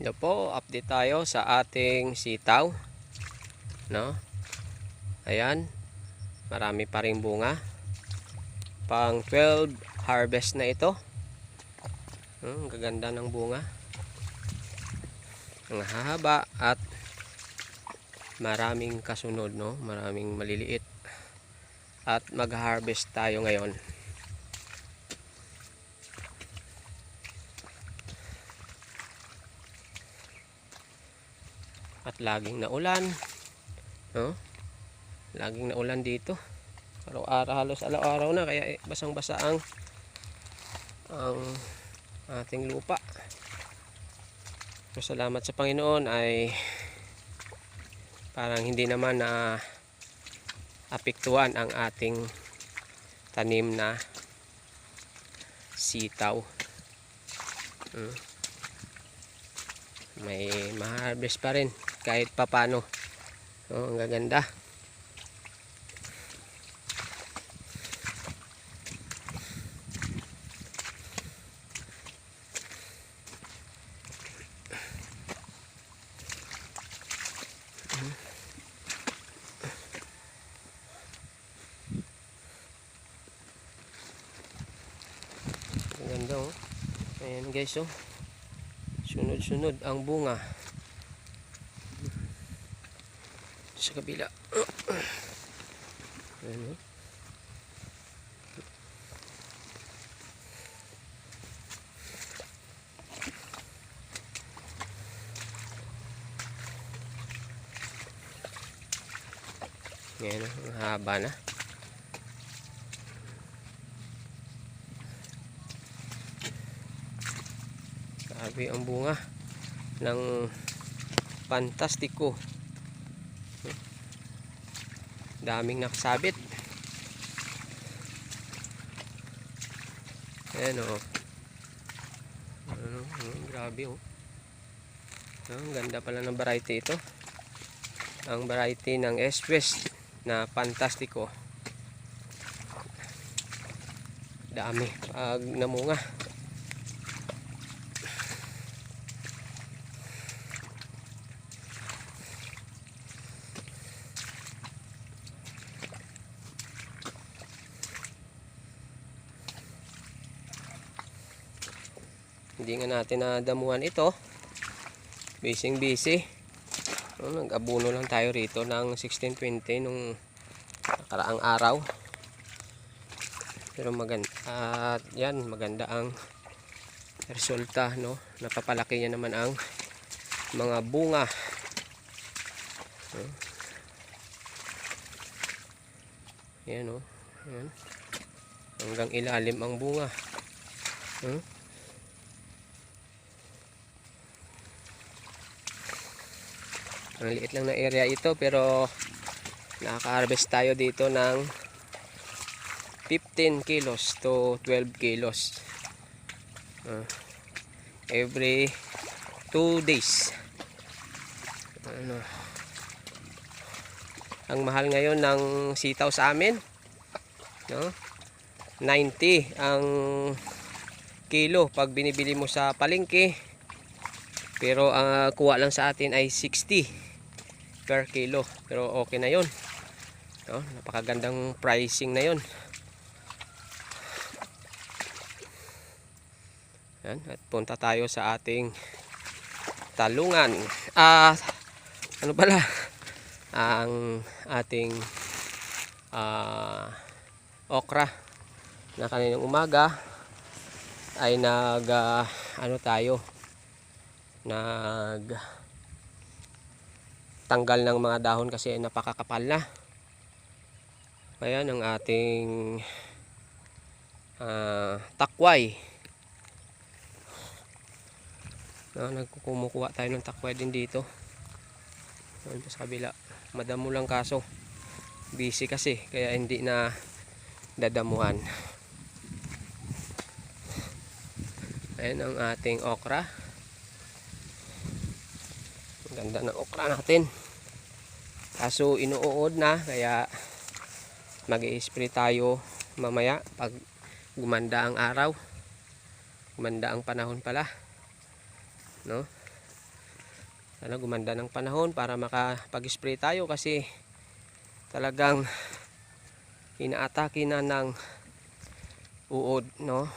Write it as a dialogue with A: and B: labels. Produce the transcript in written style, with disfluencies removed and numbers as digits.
A: Ito po, update tayo sa ating sitaw, no? Ayan, marami pa ring bunga. Pang 12 harvest na ito. Gaganda ng bunga. Ang hahaba at maraming kasunod, no? Maraming maliliit. At mag-harvest tayo ngayon. At laging naulan, no? Laging naulan dito. Araw-araw, halos araw-araw na, kaya basang-basa ang ating lupa. So, salamat sa Panginoon ay parang hindi naman na apektuhan ang ating tanim na sitaw. May ma-harvest pa rin kahit papano. Ang gaganda. Ganda, oh. Ayan guys, oh. Sunod-sunod ang bunga. Sa kabila. Ayan, oh. Ayan, oh. Ang haba na. Grabe ang bunga ng Pantastiko. Daming nakasabit. Ayan, o. Grabe, o. Ang ganda pala ng variety ito. Ang variety ng S-West na Pantastiko. Dami pag namunga. Hindi nga natin nadamuhan ito. Busy. Nag-abuno lang tayo rito ng 1620 nung nakaraang araw. Pero maganda. At yan, maganda ang resulta, no? Napapalaki niya naman ang mga bunga. Yan, oh. Yan. Hanggang ilalim ang bunga. Ang liit lang na area ito, pero nakaka-harvest tayo dito ng 15 kilos to 12 kilos every 2 days. Ang mahal ngayon ng sitaw sa amin, no? 90 ang kilo pag binibili mo sa palengke, pero ang kuha lang sa atin ay 60 per kilo. Pero okay na yun, no? Napakagandang pricing na yun. Yan, at punta tayo sa ating talungan. Ano pala ang ating okra na kaninang umaga ay nag tanggal ng mga dahon kasi napakakapal na. Ayan ang ating takway. Nagkukumukuha tayo ng takway din dito. Ayan, sa kabila. Madamo lang kaso busy kasi kaya hindi na dadamuhan. Ayan ang ating okra. Ang ganda ng okra natin. Kaso inuod na, kaya mag-i-spray tayo mamaya pag gumanda ang araw. Gumanda ang panahon pala, no? Sana gumanda ng panahon para makapag-spray tayo kasi talagang inaatake na ng uod, no?